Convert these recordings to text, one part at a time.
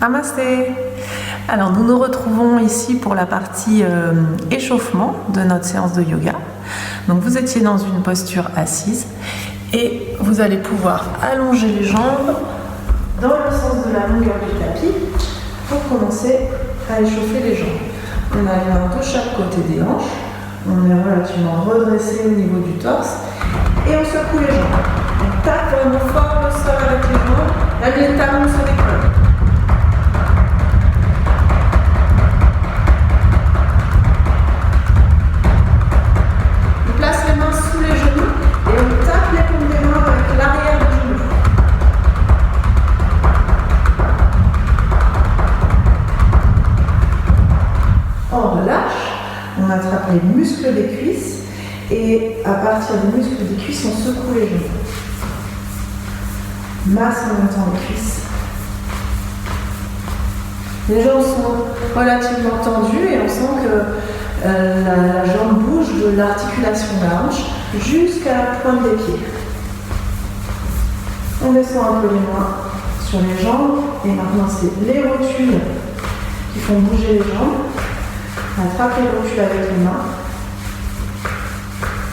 Namasté. Alors nous nous retrouvons ici pour la partie échauffement de notre séance de yoga. Donc vous étiez dans une posture assise et vous allez pouvoir allonger les jambes dans le sens de la longueur du tapis pour commencer à échauffer les jambes. On a les mains de chaque côté des hanches, on est relativement redressé au niveau du torse et on secoue les jambes. On tape vraiment fort le sol avec les jambes, même les talons sur les côtes. On place les mains sous les genoux et on tape les paumes des mains avec l'arrière du genou. On relâche, on attrape les muscles des cuisses et à partir des muscles des cuisses, on secoue les genoux. Masse en même temps les cuisses. Les jambes sont relativement tendues et on sent que la jambe bouge de l'articulation de la hanche jusqu'à la pointe des pieds. On descend un peu les mains sur les jambes et maintenant c'est les rotules qui font bouger les jambes. On attrape les rotules avec les mains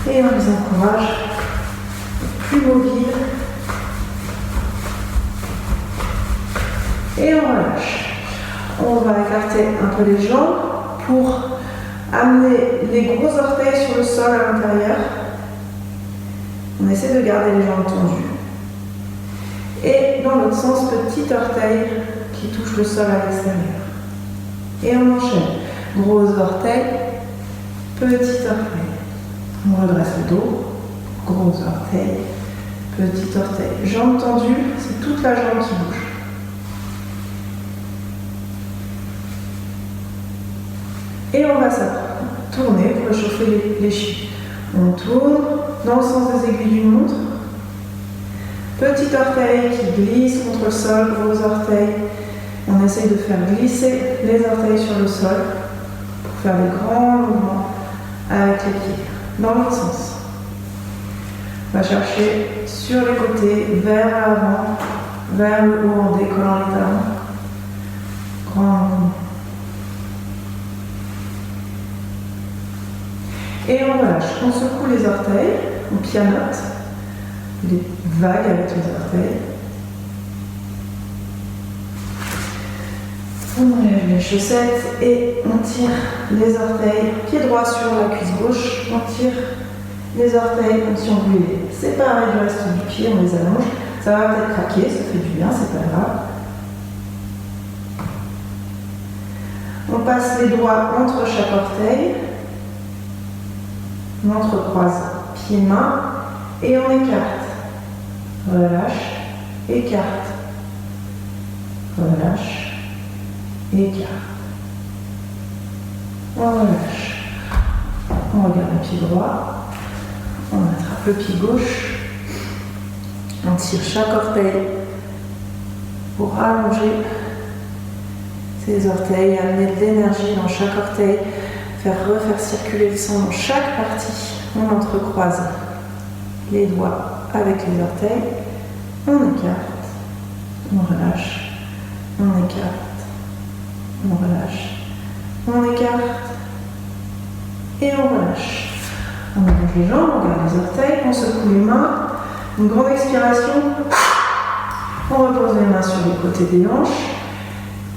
et on les encourage plus mobiles et on relâche. On va écarter un peu les jambes pour amener les gros orteils sur le sol à l'intérieur. On essaie de garder les jambes tendues. Et dans l'autre sens, petit orteil qui touche le sol à l'extérieur. Et on enchaîne. Gros orteil, petit orteil. On redresse le dos. Gros orteil, petit orteil. Jambes tendues, c'est toute la jambe qui bouge. Et on va tourner pour réchauffer les chevilles. On tourne dans le sens des aiguilles d'une montre. Petit orteil qui glisse contre le sol, gros orteil. On essaye de faire glisser les orteils sur le sol pour faire des grands mouvements avec les pieds. Dans l'autre sens. On va chercher sur les côtés, vers l'avant, vers le haut en décollant les talons. Grand mouvement. Et on relâche. On secoue les orteils, on pianote, des vagues avec les orteils. On enlève les chaussettes et on tire les orteils, pied droit sur la cuisse gauche, on tire les orteils comme si on voulait les séparer du reste du pied, on les allonge. Ça va peut-être craquer, ça fait du bien, c'est pas grave. On passe les doigts entre chaque orteil. On entrecroise pieds-mains et on écarte. Relâche, écarte. Relâche, écarte. On relâche. On regarde le pied droit. On attrape le pied gauche. On tire chaque orteil pour allonger ces orteils, amener de l'énergie dans chaque orteil. Refaire circuler le sang dans chaque partie. On entrecroise les doigts avec les orteils. On écarte. On relâche. On écarte. On relâche. On écarte. Et on relâche. On allonge les jambes, on garde les orteils, on secoue les mains. Une grande expiration. On repose les mains sur les côtés des hanches.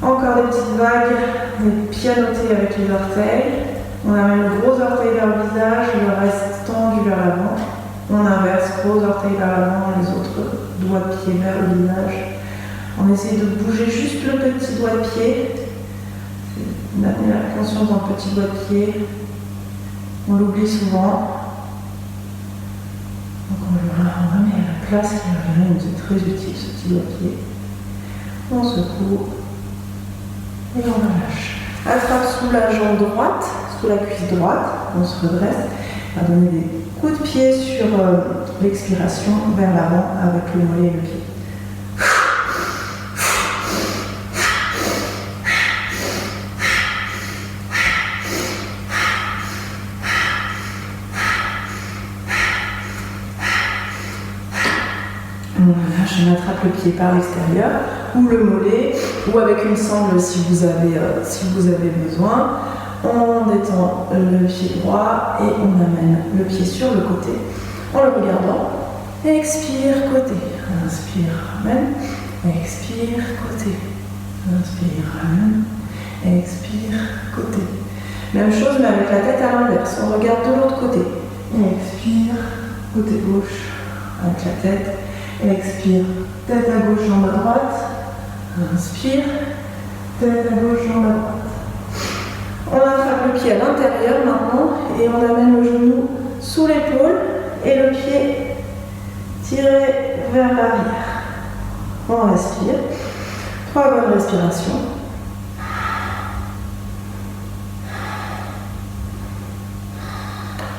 Encore des petites vagues, des pianotés avec les orteils. On amène le gros orteil vers le visage, le reste tendu vers l'avant. On inverse, gros orteil vers l'avant, les autres doigts de pied vers le visage. On essaie de bouger juste le petit doigt de pied. D'amener la conscience dans le petit doigt de pied. On l'oublie souvent. Donc on le remet à la place qui nous est très utile, ce petit doigt de pied. On secoue. Et on relâche. Attrape sous la jambe droite, sous la cuisse droite, on se redresse. On va donner des coups de pied sur l'expiration vers l'avant avec le mollet et le pied. Voilà, je m'attrape le pied par l'extérieur ou le mollet ou avec une sangle si vous avez besoin. On détend le pied droit et on amène le pied sur le côté en le regardant. Expire, côté. Inspire, ramène. Expire, côté. Inspire, ramène. Expire, côté. Même chose mais avec la tête à l'inverse. On regarde de l'autre côté. Expire, côté gauche avec la tête. Expire, tête à gauche, jambe à droite. Inspire, tête à gauche, jambe à droite. On attrape le pied à l'intérieur maintenant et on amène le genou sous l'épaule et le pied tiré vers l'arrière. On respire. 3 bonnes respirations.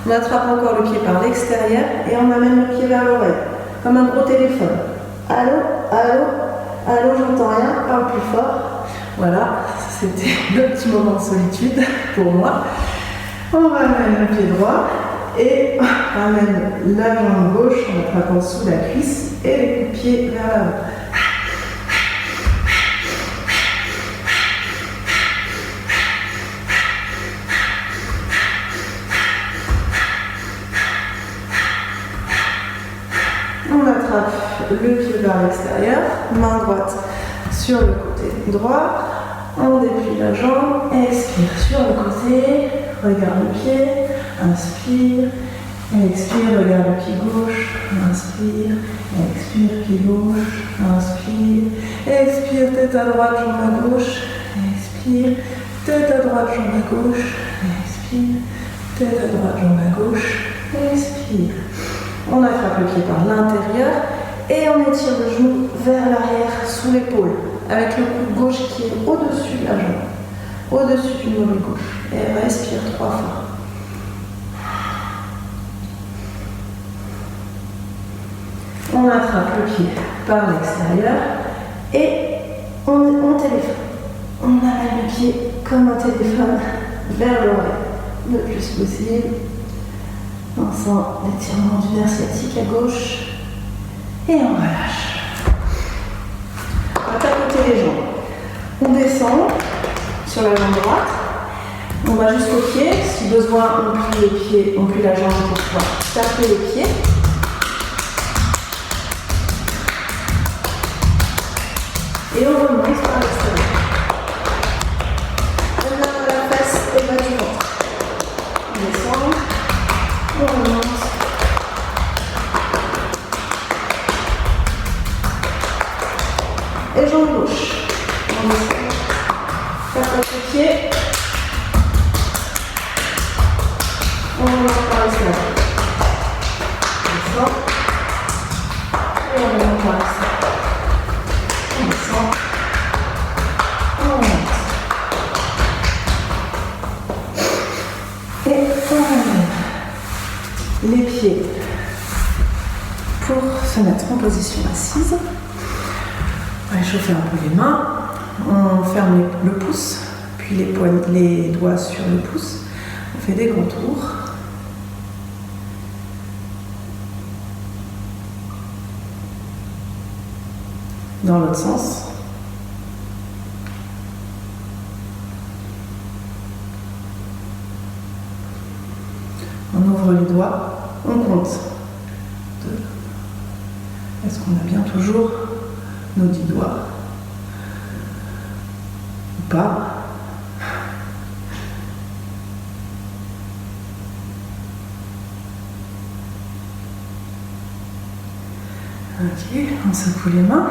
On attrape encore le pied par l'extérieur et on amène le pied vers l'oreille, comme un gros téléphone. Allô, allô, allô, j'entends rien, parle plus fort. Voilà, c'était le petit moment de solitude pour moi. On ramène le pied droit et on ramène la jambe gauche en attrapant sous la cuisse et les coups de pied vers l'avant. On attrape le pied vers l'extérieur, main droite sur le côté droit, on déplie la jambe, expire sur le côté, regarde le pied, inspire, expire, regarde le pied gauche, inspire, expire, pied gauche, inspire, expire, tête à droite, jambe à gauche, expire, tête à droite, jambe à gauche, expire, tête à droite, jambe à gauche, expire. On attrape le pied par l'intérieur et on étire le genou vers l'arrière sous l'épaule avec le coude gauche qui est au-dessus de la jambe, au-dessus du nombril gauche. Et respire 3 fois. On attrape le pied par l'extérieur et on téléphone. On amène le pied comme un téléphone vers l'oreille le plus possible. On sent l'étirement du nerf sciatique à gauche et on relâche. On va tapoter les jambes. On descend sur la jambe droite. On va jusqu'au pied. Si besoin, on plie les pieds, on plie la jambe pour pouvoir taper les pieds. Et on remonte par l'extérieur. On a la face et bas du ventre. On descend. On remonte. Et jambe gauche. On descend. Tapote le pied. On remonte par l'extérieur. On descend. Et on remonte par l'extérieur. On descend. On remonte. Et on ramène les pieds pour se mettre en position assise. On va échauffer un peu les mains. On ferme le pouce, puis les doigts sur le pouce. On fait des grands tours. Dans l'autre sens. On ouvre les doigts, on compte. 2. Est-ce qu'on a bien toujours nos 10 doigts? Ou pas? Ok, on secoue les mains.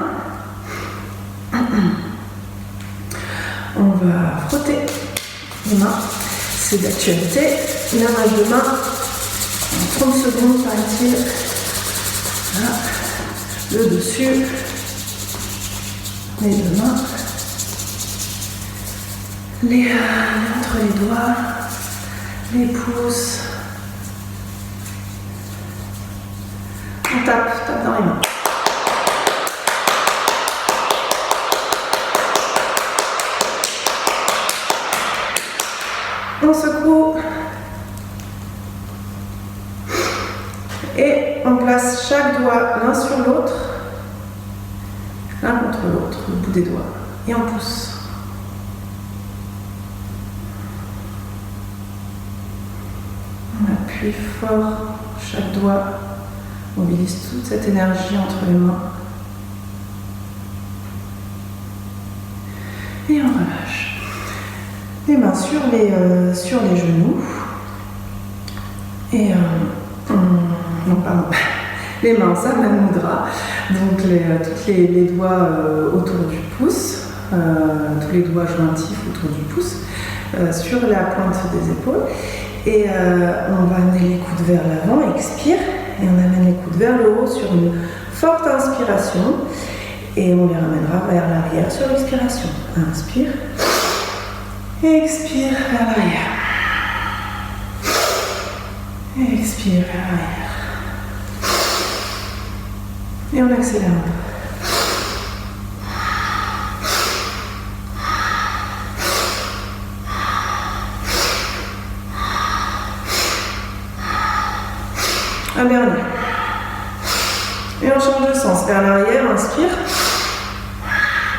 On va frotter les mains. C'est d'actualité. Lavage de main en 30 secondes, paraît-il. Voilà. Le dessus. Les deux mains. Entre les doigts. Les pouces. On tape dans les mains. On secoue et on place chaque doigt l'un sur l'autre l'autre, le bout des doigts. Et on pousse. On appuie fort, chaque doigt mobilise toute cette énergie entre les mains. Et on relâche. Les mains sur les genoux. Et non, pardon. Les mains en Samana Mudra. Donc tous les doigts autour du pouce. Tous les doigts jointifs autour du pouce. Sur la pointe des épaules. Et on va amener les coudes vers l'avant, expire. Et on amène les coudes vers le haut sur une forte inspiration. Et on les ramènera vers l'arrière sur l'expiration. Inspire. Et expire vers l'arrière. Et expire vers l'arrière. Et on accélère un peu. Un dernier. Et on change de sens. Vers l'arrière, inspire.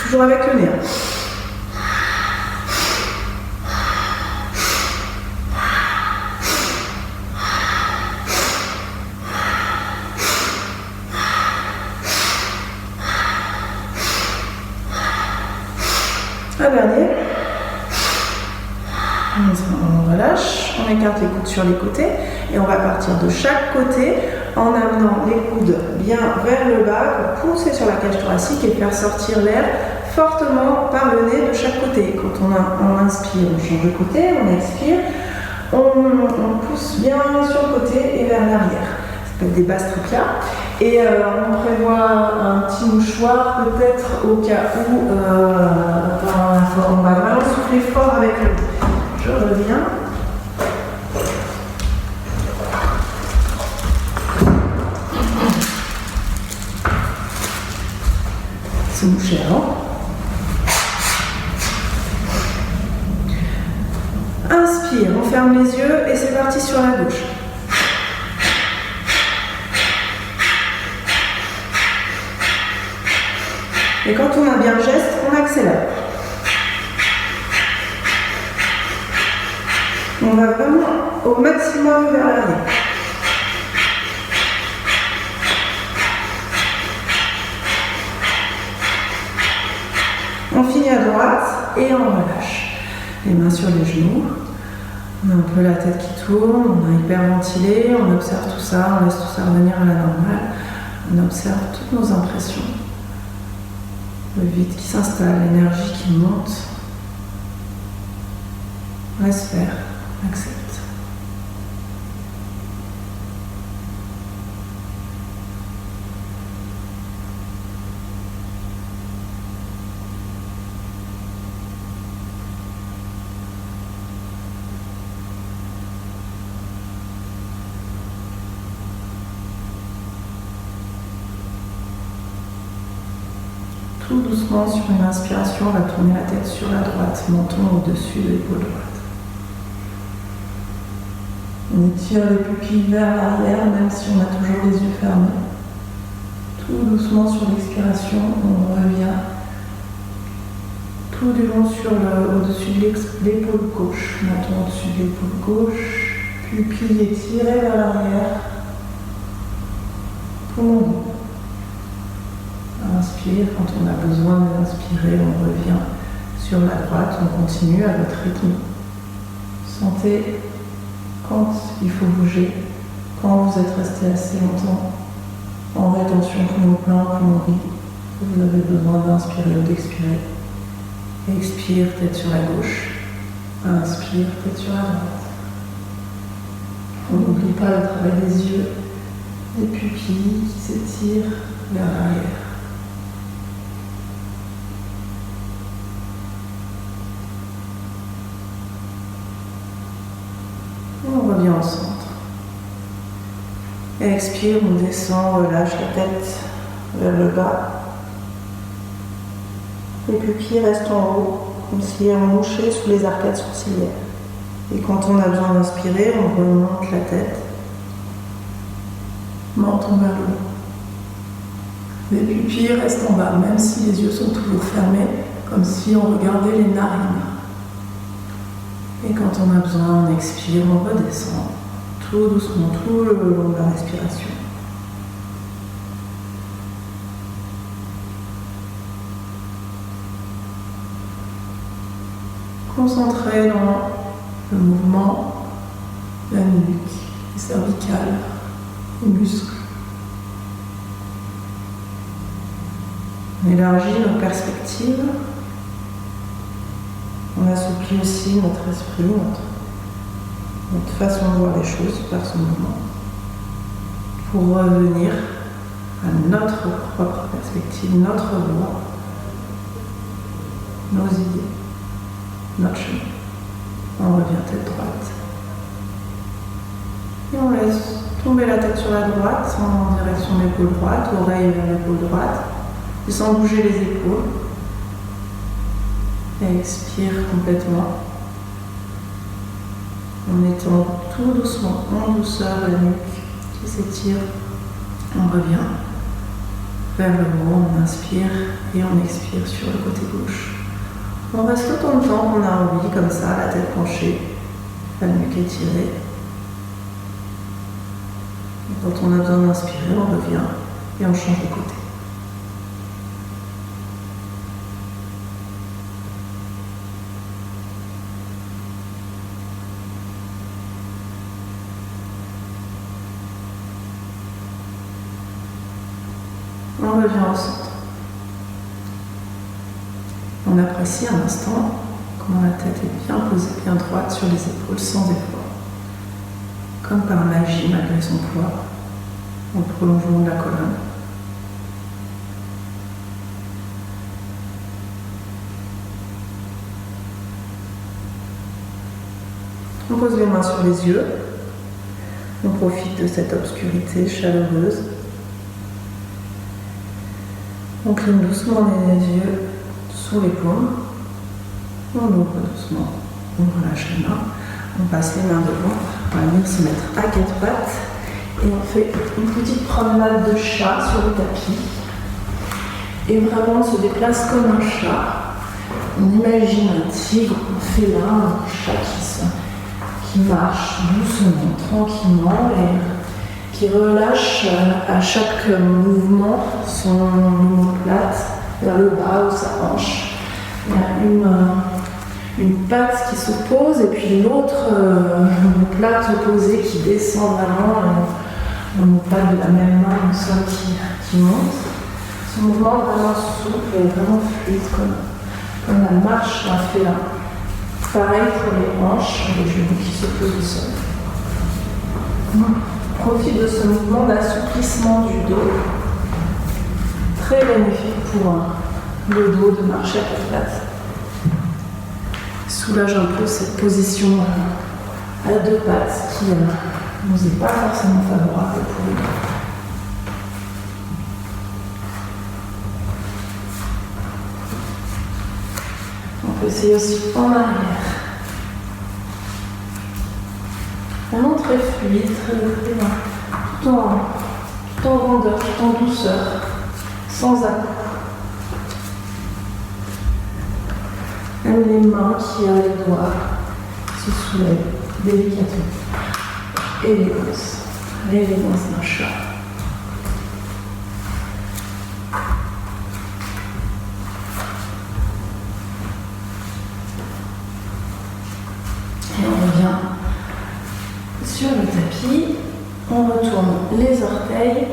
Toujours avec le nez. Un dernier. On relâche, on écarte les coudes sur les côtés et on va partir de chaque côté en amenant les coudes bien vers le bas pour pousser sur la cage thoracique et faire sortir l'air fortement par le nez de chaque côté. Quand on inspire, on change de côté, on expire, on pousse bien sur le côté et vers l'arrière. Ça s'appelle des bastrica. Et on prévoit un petit mouchoir peut-être au cas où on va vraiment souffler fort avec le nez. Je reviens. Se moucher avant. Inspire, on ferme les yeux et c'est parti sur la gauche. Et quand on a bien le geste, on accélère. On va vraiment au maximum vers l'arrière. On finit à droite et on relâche. Les mains sur les genoux. On a un peu la tête qui tourne, on a hyperventilé, on observe tout ça, on laisse tout ça revenir à la normale. On observe toutes nos impressions. Le vide qui s'installe, l'énergie qui monte. Laisse faire, accepte. Tout doucement, sur une inspiration, on va tourner la tête sur la droite, menton au-dessus de l'épaule droite. On étire les pupilles vers l'arrière, même si on a toujours les yeux fermés. Tout doucement sur l'expiration, on revient tout du long au-dessus de l'épaule gauche, menton au-dessus de l'épaule gauche, pupilles étirées vers l'arrière. Poumon. Inspire, quand on a besoin d'inspirer, on revient sur la droite, on continue à votre rythme. Sentez quand il faut bouger, quand vous êtes resté assez longtemps en rétention poumon plein, poumon vide, que vous avez besoin d'inspirer ou d'expirer. Expire, tête sur la gauche. Inspire, tête sur la droite. On n'oublie pas le travail des yeux, des pupilles qui s'étirent vers l'arrière. On revient au centre. Expire, on descend, relâche la tête vers le bas. Les pupilles restent en haut, comme si on mouchait sous les arcades sourcilières. Et quand on a besoin d'inspirer, on remonte la tête. Menton vers le haut. Les pupilles restent en bas, même si les yeux sont toujours fermés, comme si on regardait les narines. Et quand on a besoin, on expire, on redescend, tout doucement, tout le long de la respiration. Concentré dans le mouvement de la nuque, les cervicales, les muscles. On élargit nos perspectives. On assouplit aussi notre esprit, notre façon de voir les choses par ce mouvement, pour revenir à notre propre perspective, notre voix, nos idées, notre chemin. On revient tête droite. Et on laisse tomber la tête sur la droite, en direction de l'épaule droite, oreille vers l'épaule droite, et sans bouger les épaules. Et expire complètement. En étend tout doucement, en douceur, la nuque qui s'étire. On revient vers le haut, on inspire et on expire sur le côté gauche. On reste autant de temps qu'on a envie, comme ça, la tête penchée, la nuque étirée. Et quand on a besoin d'inspirer, on revient et on change de côté. On revient au centre. On apprécie un instant comment la tête est bien posée, bien droite sur les épaules, sans effort. Comme par magie, malgré son poids, au prolongement de la colonne. On pose les mains sur les yeux. On profite de cette obscurité chaleureuse. On cligne doucement les yeux sous les paumes. On ouvre doucement. On relâche les mains. On passe les mains devant. On va venir se mettre à quatre pattes. Et on fait une petite promenade de chat sur le tapis. Et vraiment on se déplace comme un chat. On imagine un tigre, un félin, un chat qui marche doucement, tranquillement et qui relâche à chaque mouvement son omoplate vers le bas ou sa hanche. Il y a une patte qui se pose et puis l'autre omoplate opposée qui descend vraiment, l'omoplate de la même main, le sol qui monte. Ce mouvement est vraiment souple et vraiment fluide comme la marche d'un félin. Pareil pour les hanches, les genoux qui se posent au sol. On profite de ce mouvement d'assouplissement du dos, très bénéfique pour le dos de marcher à quatre pattes. Soulage un peu cette position à deux pattes qui ne nous est pas forcément favorable pour le dos. On peut essayer aussi en arrière. Vraiment très fluide, tout en rondeur, tout en douceur, sans à-coups. Même les mains qui ont les doigts se soulèvent délicatement. L'élégance d'un chat. Et on revient sur le tapis, on retourne les orteils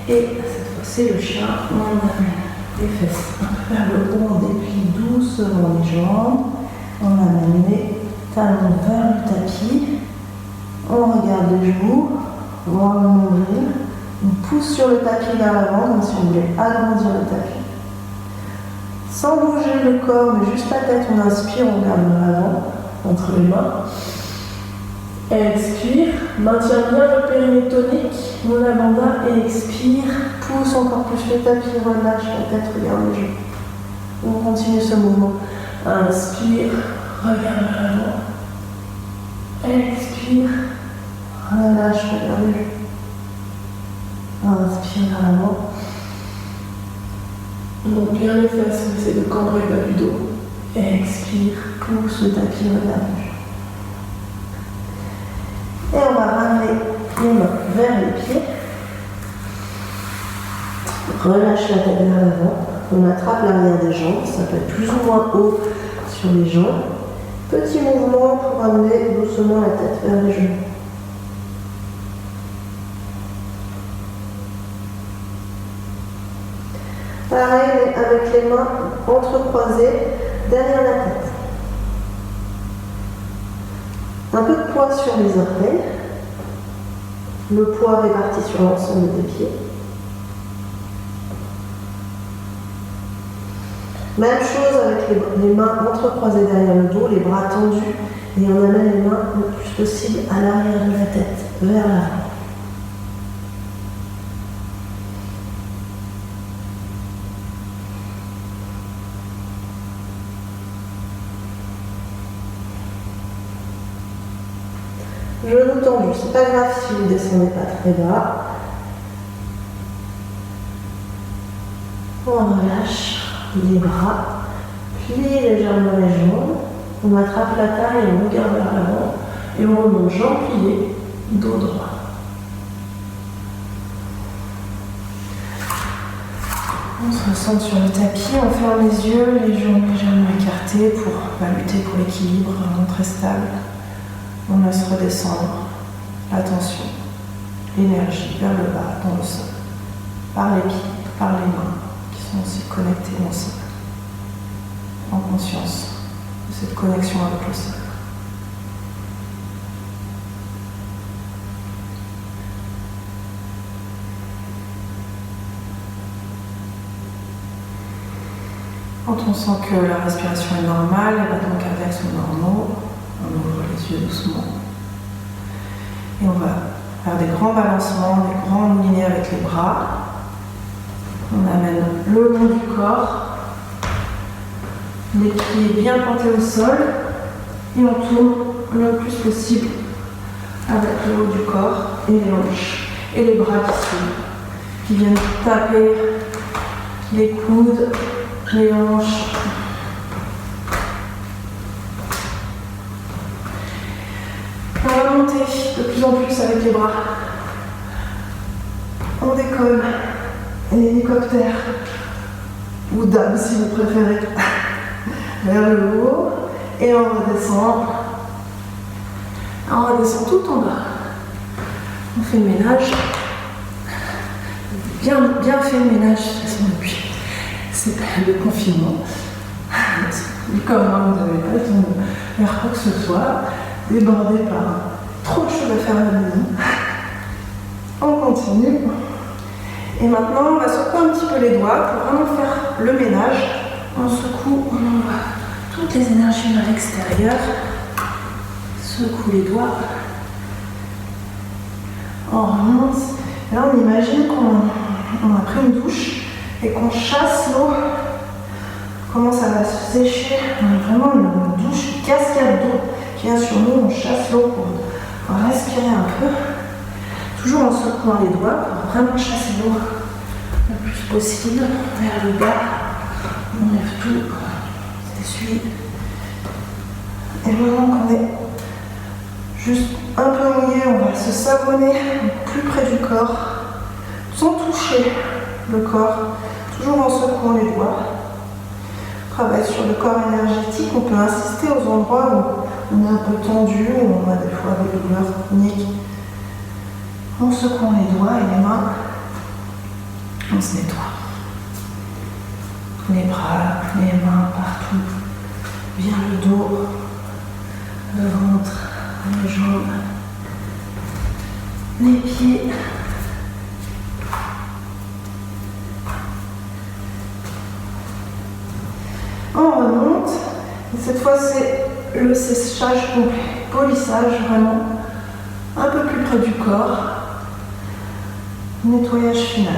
et cette fois c'est le chien, on amène les fesses vers le haut, on déplie doucement les jambes, on amène les talons vers le tapis, on regarde les genoux, voir le nombril, on pousse sur le tapis vers l'avant comme si on voulait agrandir le tapis. Sans bouger le corps, mais juste la tête, on inspire, on regarde vers l'avant, entre les mains. Expire, maintiens bien le périnée tonique, mon abandonne et expire, pousse encore plus le tapis, relâche la tête, regarde les genoux. On continue ce mouvement. Inspire, regarde vers l'avant. Expire, relâche, regarde les genoux. Inspire vers l'avant. monte bien les fesses, on essaie de cambrer le bas du dos. Expire, pousse le tapis vers l'avant. Et on va ramener les mains vers les pieds. Relâche la tête vers l'avant. On attrape l'arrière des jambes, ça peut être plus ou moins haut sur les jambes. Petit mouvement pour amener doucement la tête vers les genoux. Pareil, mais avec les mains entrecroisées derrière la tête. Un peu de poids sur les orteils. Le poids réparti sur l'ensemble des pieds. Même chose avec les mains entrecroisées derrière le dos, les bras tendus, et on amène les mains le plus possible à l'arrière de la tête, vers l'avant. Genoux tendus, c'est pas grave si vous ne descendez pas très bas. On relâche les bras, plie légèrement les jambes, on attrape la taille et on regarde vers l'avant et on remonte jambes pliées, dos droit. On se ressent sur le tapis, on ferme les yeux, les jambes légèrement écartées pour lutter pour l'équilibre, vraiment très stable. On laisse redescendre l'attention, l'énergie vers le bas, dans le sol, par les pieds, par les mains, qui sont aussi connectés au sol. En conscience de cette connexion avec le sol. Quand on sent que la respiration est normale, les battements cardiaques sont normaux, on ouvre les yeux doucement. Et on va faire des grands balancements, des grands moulinets avec les bras. On amène le long du corps, les pieds bien plantés au sol, et on tourne le plus possible avec le haut du corps et les hanches. Et les bras qui viennent taper les coudes, les hanches. On va monter de plus en plus avec les bras. On décolle l'hélicoptère, ou dame si vous préférez, vers le haut, et on redescend. On redescend tout en bas. On fait le ménage. Bien fait le ménage, de toute façon, depuis le confinement. Comme vous n'avez pas le temps de faire quoi que ce soit, débordé par trop de choses à faire à la maison. On continue. Et maintenant, on va secouer un petit peu les doigts pour vraiment faire le ménage. On secoue, on envoie toutes les énergies vers l'extérieur. Secoue les doigts. On remonte. Là, on imagine qu'on a pris une douche et qu'on chasse l'eau. Comment ça va se sécher. On a vraiment une douche, une cascade d'eau qui vient sur nous. On chasse l'eau pour respirer un peu. Toujours en secouant les doigts pour vraiment chasser l'eau le plus possible vers le bas. On lève tout, on s'essuie. Et maintenant qu'on est juste un peu mouillé, on va se savonner plus près du corps, sans toucher le corps, toujours en secouant les doigts. On travaille sur le corps énergétique, on peut insister aux endroits où on est un peu tendu, où on a des fois des douleurs chroniques. En secouant les doigts et les mains, on se nettoie. Les bras, les mains, partout. Bien le dos, le ventre, les jambes, les pieds. On remonte. Et cette fois, c'est le séchage complet. Polissage, vraiment. Un peu plus près du corps. Nettoyage final.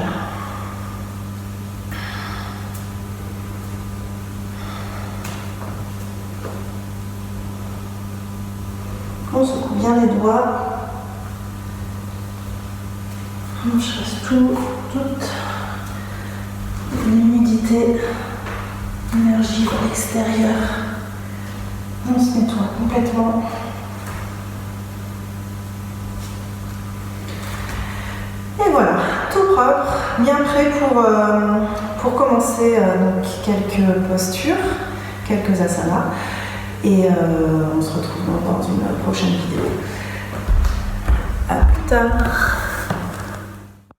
On secoue bien les doigts. On chasse toute l'humidité limiter l'énergie vers l'extérieur. On se nettoie complètement. Et voilà, tout propre, bien prêt pour commencer donc quelques postures, quelques asanas. Et on se retrouve dans une prochaine vidéo. À plus tard.